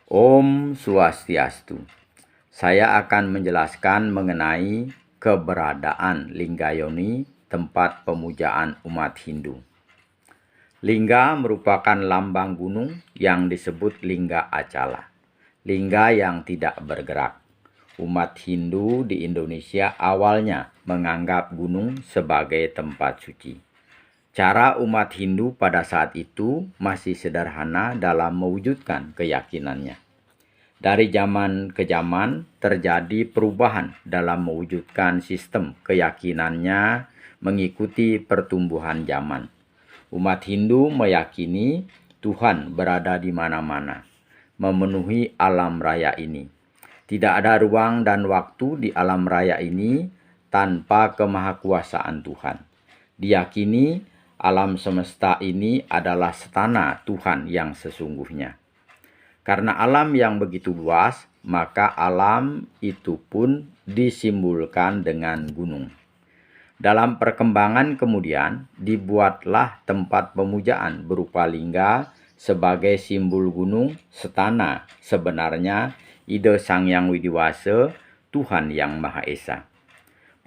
Om Swastiastu. Saya akan menjelaskan mengenai keberadaan Lingga Yoni, tempat pemujaan umat Hindu. Lingga merupakan lambang gunung yang disebut Lingga Acala, lingga yang tidak bergerak. Umat Hindu di Indonesia awalnya menganggap gunung sebagai tempat suci. Cara umat Hindu pada saat itu masih sederhana dalam mewujudkan keyakinannya. Dari zaman ke zaman terjadi perubahan dalam mewujudkan sistem keyakinannya mengikuti pertumbuhan zaman. Umat Hindu meyakini Tuhan berada di mana-mana, memenuhi alam raya ini. Tidak ada ruang dan waktu di alam raya ini tanpa kemahakuasaan Tuhan. Diyakini alam semesta ini adalah setana Tuhan yang sesungguhnya. Karena alam yang begitu luas, maka alam itu pun disimbolkan dengan gunung. Dalam perkembangan kemudian dibuatlah tempat pemujaan berupa lingga sebagai simbol gunung setana sebenarnya ide Sang Hyang Widiwasa, Tuhan Yang Maha Esa.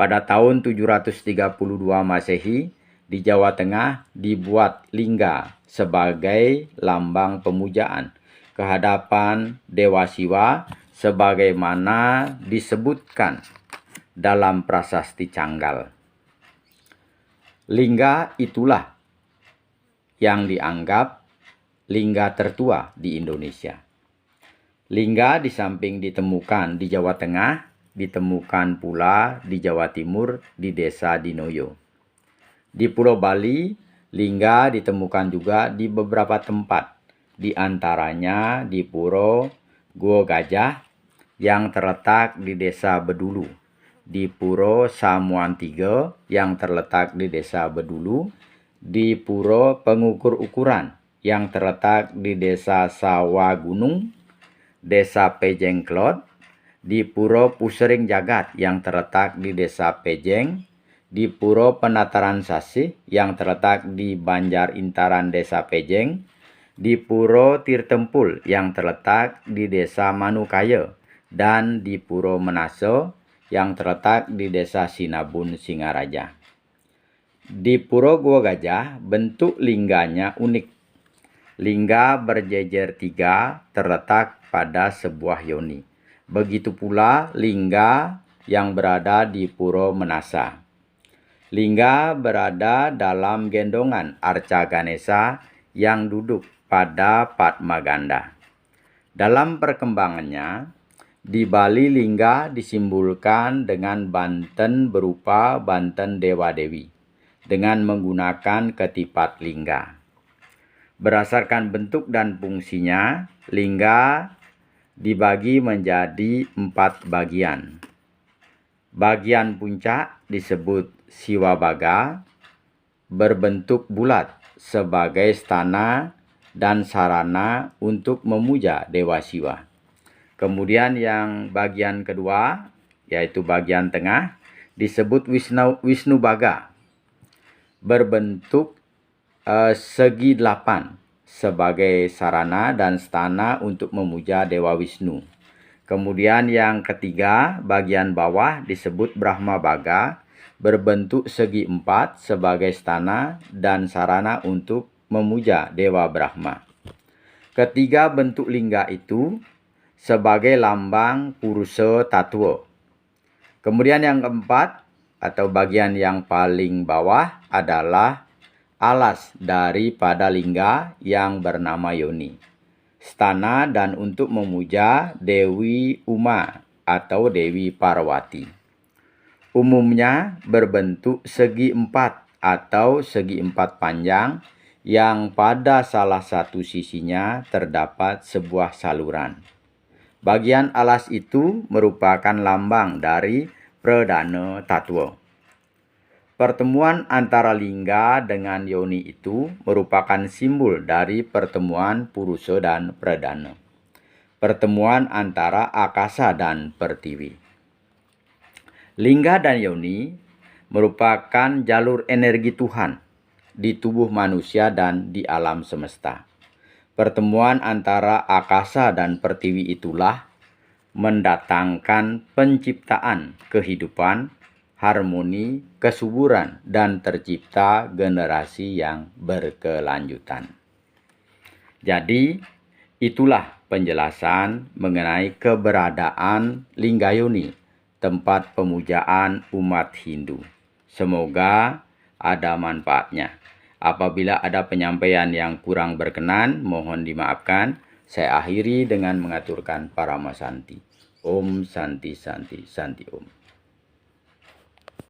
Pada tahun 732 Masehi, di Jawa Tengah dibuat lingga sebagai lambang pemujaan kehadapan Dewa Siwa sebagaimana disebutkan dalam Prasasti Canggal. Lingga itulah yang dianggap lingga tertua di Indonesia. Lingga di samping ditemukan di Jawa Tengah, ditemukan pula di Jawa Timur di Desa Dinoyo. Di Pulau Bali, lingga ditemukan juga di beberapa tempat, di antaranya di Puro Guo Gajah yang terletak di Desa Bedulu, di Puro Samuan Tiga yang terletak di Desa Bedulu, di Puro Pengukur Ukuran yang terletak di Desa Sawah Gunung, Desa Pejengklot, di Puro Pusering Jagat yang terletak di Desa Pejeng, di Puro Penataran Sasih yang terletak di Banjar Intaran Desa Pejeng, di Puro Tirtempul yang terletak di Desa Manukaya, dan di Puro Menaso yang terletak di Desa Sinabun Singaraja. Di Puro Gua Gajah bentuk lingganya unik. Lingga berjejer tiga terletak pada sebuah yoni. Begitu pula lingga yang berada di Puro Menasa. Lingga berada dalam gendongan Arca Ganesha yang duduk pada Padma Ganda. Dalam perkembangannya, di Bali lingga disimbolkan dengan banten berupa banten dewa-dewi dengan menggunakan ketipat lingga. Berdasarkan bentuk dan fungsinya, lingga dibagi menjadi 4 bagian. Bagian puncak disebut Siwabaga, berbentuk bulat sebagai stana dan sarana untuk memuja Dewa Siwa. Kemudian yang bagian kedua, yaitu bagian tengah, disebut Wisnu Baga, berbentuk segi 8 sebagai sarana dan stana untuk memuja Dewa Wisnu. Kemudian yang ketiga, bagian bawah disebut Brahma Baga, berbentuk segi 4 sebagai stana dan sarana untuk memuja Dewa Brahma. Ketiga bentuk lingga itu sebagai lambang Purusa Tattwa. Kemudian yang keempat atau bagian yang paling bawah adalah alas daripada lingga yang bernama yoni, stana dan untuk memuja Dewi Uma atau Dewi Parwati. Umumnya berbentuk segi 4 atau segi 4 panjang yang pada salah satu sisinya terdapat sebuah saluran. Bagian alas itu merupakan lambang dari Pradana Tattwa. Pertemuan antara lingga dengan yoni itu merupakan simbol dari pertemuan Purusa dan Pradana. Pertemuan antara akasa dan pertiwi. Lingga dan yoni merupakan jalur energi Tuhan di tubuh manusia dan di alam semesta. Pertemuan antara akasa dan pertiwi itulah mendatangkan penciptaan kehidupan, harmoni, kesuburan, dan tercipta generasi yang berkelanjutan. Jadi, itulah penjelasan mengenai keberadaan Linggayoni, tempat pemujaan umat Hindu. Semoga ada manfaatnya. Apabila ada penyampaian yang kurang berkenan, mohon dimaafkan. Saya akhiri dengan mengaturkan Paramasanti. Om Santi Santi Santi Om.